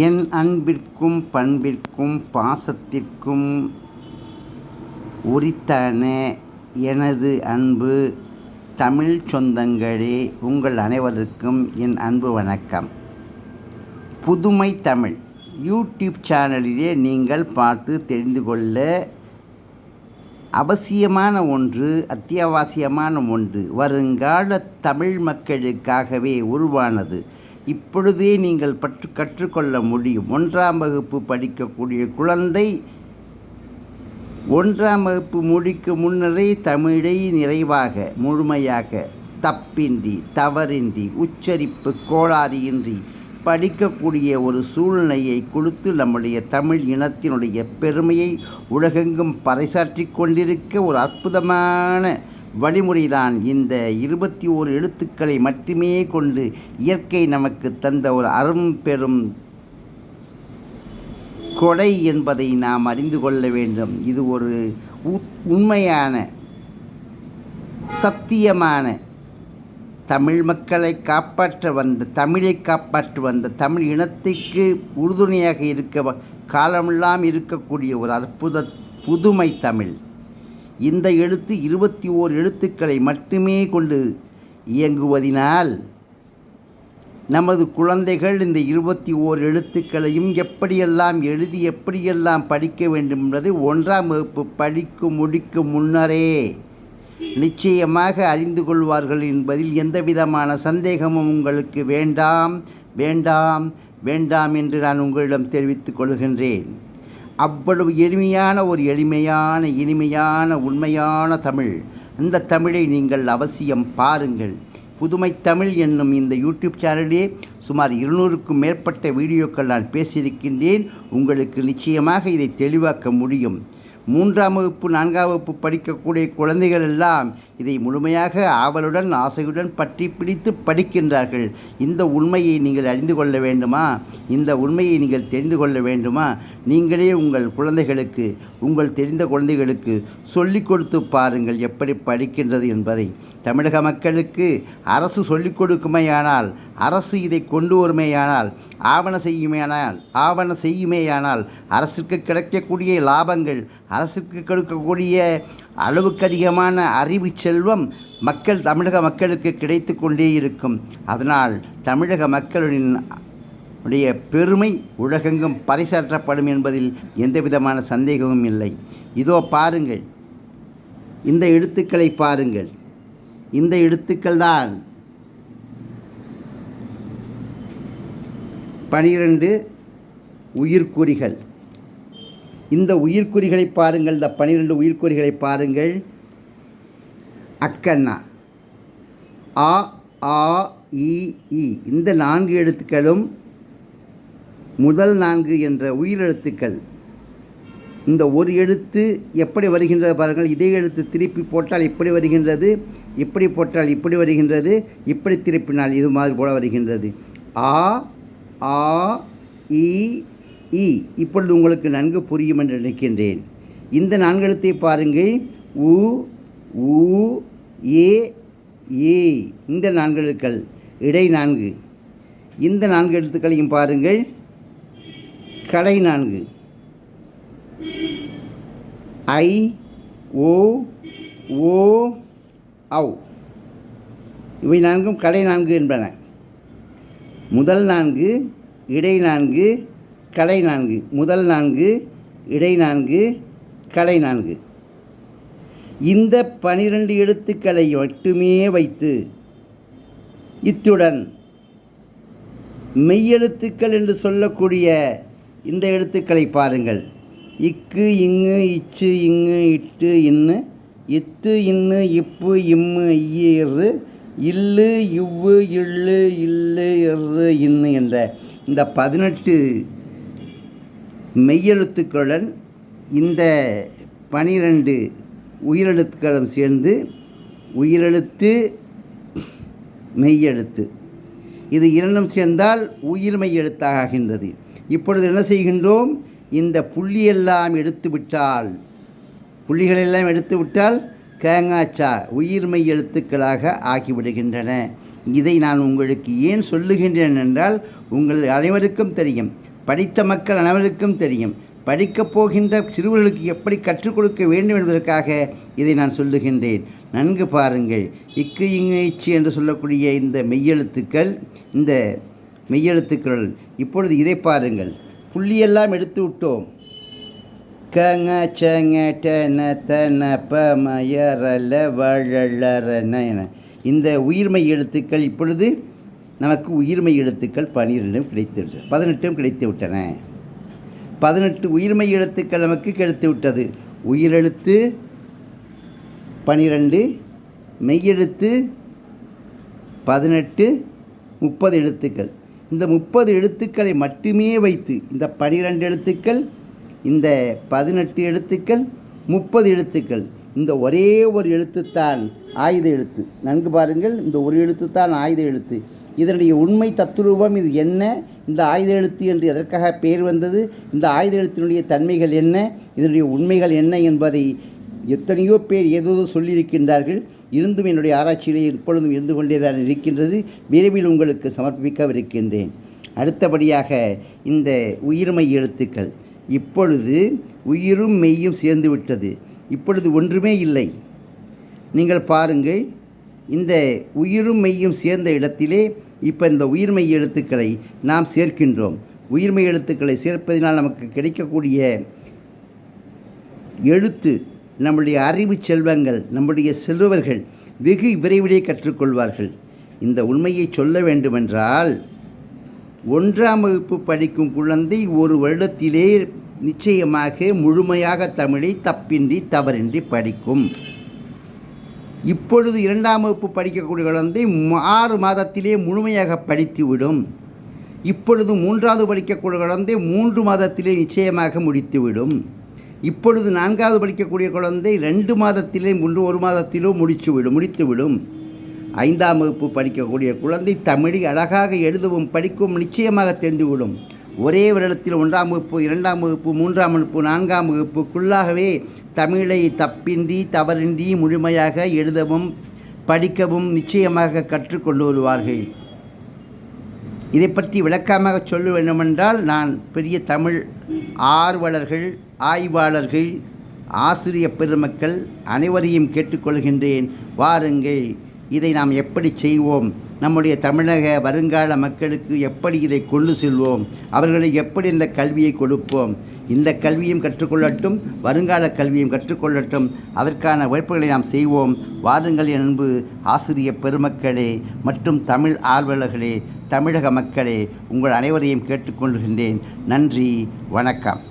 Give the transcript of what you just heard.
என் அன்பிற்கும் பண்பிற்கும் பாசத்திற்கும் உரித்தான எனது அன்பு தமிழ் சொந்தங்களே, உங்கள் அனைவருக்கும் என் அன்பு வணக்கம். புதுமை தமிழ் யூடியூப் சேனலிலே நீங்கள் பார்த்து தெரிந்து கொள்ள அவசியமான ஒன்று, அத்தியாவசியமான ஒன்று, வருங்கால தமிழ் மக்களுக்காகவே உருவானது. இப்பொழுதே நீங்கள் கற்றுக்கொள்ள முடியும். 1ஆம் வகுப்பு படிக்கக்கூடிய குழந்தை 1ஆம் வகுப்பு முடிக்கும் முன்னரே தமிழை நிறைவாக, முழுமையாக, தப்பின்றி, தவறின்றி, உச்சரிப்பு கோளாறியின்றி படிக்கக்கூடிய ஒரு சூழ்நிலையை கொடுத்து நம்முடைய தமிழ் இனத்தினுடைய பெருமையை உலகெங்கும் பறைசாற்றி கொண்டிருக்க ஒரு அற்புதமான வழிமுறைதான் இந்த 21 எழுத்துக்களை மட்டுமே கொண்டு இயற்கை நமக்கு தந்த ஒரு அரும்பெரும் கொடை என்பதை நாம் அறிந்து கொள்ள வேண்டும். இது ஒரு உண்மையான, சத்தியமான, தமிழ் மக்களை காப்பாற்ற வந்த, தமிழை காப்பாற்ற வந்த, தமிழ் இனத்திற்கு உறுதுணையாக இருக்க காலமெல்லாம் இருக்கக்கூடிய ஒரு அற்புத புதுமை தமிழ். இந்த எழுத்து 21 எழுத்துக்களை மட்டுமே கொண்டு இயங்குவதினால் நமது குழந்தைகள் இந்த 21 எழுத்துக்களையும் எப்படியெல்லாம் எழுதி எப்படியெல்லாம் படிக்க வேண்டும் என்பதை 1ஆம் வகுப்பு படிக்கும் முடிக்கும் முன்னரே நிச்சயமாக அறிந்து கொள்வார்கள் என்பதில் எந்தவிதமான சந்தேகமும் உங்களுக்கு வேண்டாம் வேண்டாம் வேண்டாம் என்று நான் உங்களிடம் தெரிவித்துக் கொள்கின்றேன். அவ்வளவு எளிமையான இனிமையான உண்மையான தமிழ். அந்த தமிழை நீங்கள் அவசியம் பாருங்கள். புதுமை தமிழ் என்னும் இந்த யூடியூப் சேனலிலே சுமார் 200க்கும் மேற்பட்ட வீடியோக்கள் நான் பேசியிருக்கின்றேன். உங்களுக்கு நிச்சயமாக இதை தெளிவாக்க முடியும். 3ஆம் வகுப்பு 4ஆம் வகுப்பு படிக்கக்கூடிய குழந்தைகள் எல்லாம் இதை முழுமையாக ஆவலுடன் ஆசையுடன் பற்றி பிடித்து படிக்கின்றார்கள். இந்த உண்மையை நீங்கள் அறிந்து கொள்ள வேண்டுமா? இந்த உண்மையை நீங்கள் தெரிந்து கொள்ள வேண்டுமா? நீங்களே உங்கள் குழந்தைகளுக்கு, உங்கள் தெரிந்த குழந்தைகளுக்கு சொல்லிக் கொடுத்து பாருங்கள் எப்படி படிக்கின்றது என்பதை. தமிழக மக்களுக்கு அரசு சொல்லிக் கொடுக்குமேயானால், அரசு இதை கொண்டு வருமேயானால், ஆவண செய்யுமேயானால் அரசுக்கு கிடைக்கக்கூடிய லாபங்கள், அரசுக்கு கொடுக்கக்கூடிய அளவுக்கு அதிகமான அறிவு செல்வம் தமிழக மக்களுக்கு கிடைத்து கொண்டே இருக்கும். அதனால் தமிழக மக்களின் பெருமை உலகெங்கும் பறைசாற்றப்படும் என்பதில் எந்தவிதமான சந்தேகமும் இல்லை. இதோ பாருங்கள், இந்த எழுத்துக்களை பாருங்கள். இந்த எழுத்துக்கள் தான் 12 உயிர்க்குறிகள். இந்த உயிர்க்குறிகளை பாருங்கள். இந்த 12 உயிர்க்குறிகளை பாருங்கள். அக்கண்ணா, ஆ, ஆ, இ, ஈ. இந்த 4 எழுத்துக்களும் முதல் 4 என்ற உயிரெழுத்துக்கள். இந்த ஒரு எழுத்து எப்படி வருகின்றது பாருங்கள். இதே எழுத்து திருப்பி போட்டால் இப்படி வருகின்றது, இப்படி போட்டால் இப்படி வருகின்றது, இப்படி திருப்பினால் இது மாதிரி போல வருகின்றது. ஆ, ஆ, இ, ஈ. இப்பொழுது உங்களுக்கு நன்கு புரியும் என்று நினைக்கின்றேன். இந்த 4 எழுத்தை பாருங்கள். உ, ஊ, ஏ, ஏ. இந்த 4 எழுத்துக்கள் இடை 4. இந்த 4 எழுத்துக்களையும் பாருங்கள். கடை 4. ஐ, ஓ, ஓ, ஔ. இவை 4ம் கடை 4 என்பன. முதல் 4, இடை 4, கடை 4. முதல் 4, இடை 4, கடை 4. இந்த 12 எழுத்துக்களை மட்டுமே வைத்து, இத்துடன் மெய்யெழுத்துக்கள் என்று சொல்லக்கூடிய இந்த எழுத்துக்களை பாருங்கள். இக்கு, இங்கு, இச்சு, இங்கு, இட்டு, இன்னு, இத்து, இன்னு, இப்பு, இம்மு, ஐய, இரு, இல்லு, இவ்வு, இல்லு, இல்லு, இரு, இன்னு என்ற இந்த 18 மெய்யெழுத்துக்களுடன் இந்த 12 உயிரெழுத்துக்களும் சேர்ந்து உயிரெழுத்து, மெய்யெழுத்து. இது இரண்டும் சேர்ந்தால் உயிர்மெய் எழுத்தாக ஆகின்றது. இப்பொழுது என்ன செய்கின்றோம்? இந்த புள்ளிகளெல்லாம் எடுத்துவிட்டால் கேங்காச்சா உயிர்மெய் எழுத்துக்களாக ஆகிவிடுகின்றன. இதை நான் உங்களுக்கு ஏன் சொல்லுகின்றேன் என்றால், உங்கள் அனைவருக்கும் தெரியும், படித்த மக்கள் அனைவருக்கும் தெரியும். படிக்கப் போகின்ற சிறுவர்களுக்கு எப்படி கற்றுக் கொடுக்க வேண்டும் என்பதற்காக இதை நான் சொல்லுகின்றேன். நன்கு பாருங்கள். இக்கு இங்கு இச்சு என்று சொல்லக்கூடிய இந்த மெய்யெழுத்துக்கள் இப்பொழுது இதை பாருங்கள். புள்ளியெல்லாம் எடுத்து விட்டோம். கங்க சங்க டன தன ப மயரல வழலரன என இந்த உயிர்மெய் எழுத்துக்கள் இப்பொழுது நமக்கு உயிர்மெய் எழுத்துக்கள் 12 கிடைத்துவிட்டன, 18 கிடைத்து விட்டன. 18 உயிர்மெய் எழுத்துக்கள் நமக்கு கிடைத்து விட்டது. உயிரெழுத்து 12, மெய்யெழுத்து 18, 30 எழுத்துக்கள். இந்த 30 எழுத்துக்களை மட்டுமே வைத்து இந்த 12 எழுத்துக்கள், இந்த 18 எழுத்துக்கள், 30 எழுத்துக்கள், இந்த ஒரே ஒரு எழுத்துத்தான் ஆயுத எழுத்து. நன்கு பாருங்கள், இந்த ஒரு எழுத்துத்தான் ஆயுத எழுத்து. இதனுடைய உண்மை தத்துரூபம் இது என்ன, இந்த ஆயுத எழுத்து என்று எதற்காக பெயர் வந்தது, இந்த ஆயுத எழுத்தினுடைய தன்மைகள் என்ன, இதனுடைய உண்மைகள் என்ன என்பதை எத்தனையோ பேர் ஏதோ சொல்லியிருக்கின்றார்கள். இருந்தும் என்னுடைய ஆராய்ச்சியிலே எப்பொழுதும் இருந்து கொண்டேதான் இருக்கின்றது. விரைவில் உங்களுக்கு சமர்ப்பிக்கவிருக்கின்றேன். அடுத்தபடியாக இந்த உயிர்மெய் எழுத்துக்கள். இப்பொழுது உயிரும் மெய்யும் சேர்ந்து விட்டது. இப்பொழுது ஒன்றுமே இல்லை. நீங்கள் பாருங்கள், இந்த உயிரும் மெய்யும் சேர்ந்த இடத்திலே இப்போ இந்த உயிர்மெய் எழுத்துக்களை நாம் சேர்க்கின்றோம். உயிர்மெய் எழுத்துக்களை சேர்ப்பதினால் நமக்கு கிடைக்கக்கூடிய எழுத்து, நம்முடைய அறிவு செல்வங்கள், நம்முடைய செல்வர்கள் வெகு விரைவிலே கற்றுக்கொள்வார்கள். இந்த உண்மையை சொல்ல வேண்டுமென்றால் 1ஆம் வகுப்பு படிக்கும் குழந்தை ஒரு வருடத்திலே நிச்சயமாக முழுமையாக தமிழை தப்பின்றி தவறின்றி படிக்கும். இப்பொழுது 2ஆம் வகுப்பு படிக்கக்கூடிய குழந்தை 6 மாதத்திலே முழுமையாக படித்துவிடும். இப்பொழுது 3வது படிக்கக்கூடிய குழந்தை 3 மாதத்திலே நிச்சயமாக முடித்துவிடும். இப்பொழுது 4வது படிக்கக்கூடிய குழந்தை 2 மாதத்திலே 1 மாதத்திலோ முடித்துவிடும். 5ஆம் வகுப்பு படிக்கக்கூடிய குழந்தை தமிழை அழகாக எழுதவும் படிக்கவும் நிச்சயமாக தெரிந்துவிடும். ஒரே வருடத்தில் 1ஆம் வகுப்பு, 2ஆம் வகுப்பு, 3ஆம் வகுப்பு, 4ஆம் வகுப்புக்குள்ளாகவே தமிழை தப்பின்றி தவறின்றி முழுமையாக எழுதவும் படிக்கவும் நிச்சயமாக கற்றுக்கொண்டு வருவார்கள். இதை பற்றி விளக்கமாக சொல்ல வேண்டுமென்றால் நான் பெரிய தமிழ் ஆர்வலர்கள், ஆய்வாளர்கள், ஆசிரிய பெருமக்கள் அனைவரையும் கேட்டுக்கொள்கின்றேன். வாருங்கள், இதை நாம் எப்படி செய்வோம், நம்முடைய தமிழக வருங்கால மக்களுக்கு எப்படி இதை கொண்டு செல்வோம், அவர்களை எப்படி இந்த கல்வியை கொடுப்போம், இந்த கல்வியும் கற்றுக்கொள்ளட்டும், வருங்கால கல்வியும் கற்றுக்கொள்ளட்டும், அதற்கான வாய்ப்புகளை நாம் செய்வோம். வாருங்கள் என் அன்பு ஆசிரிய பெருமக்களே மற்றும் தமிழ் ஆர்வலர்களே, தமிழக மக்களே, உங்கள் அனைவரையும் கேட்டுக்கொள்கின்றேன். நன்றி, வணக்கம்.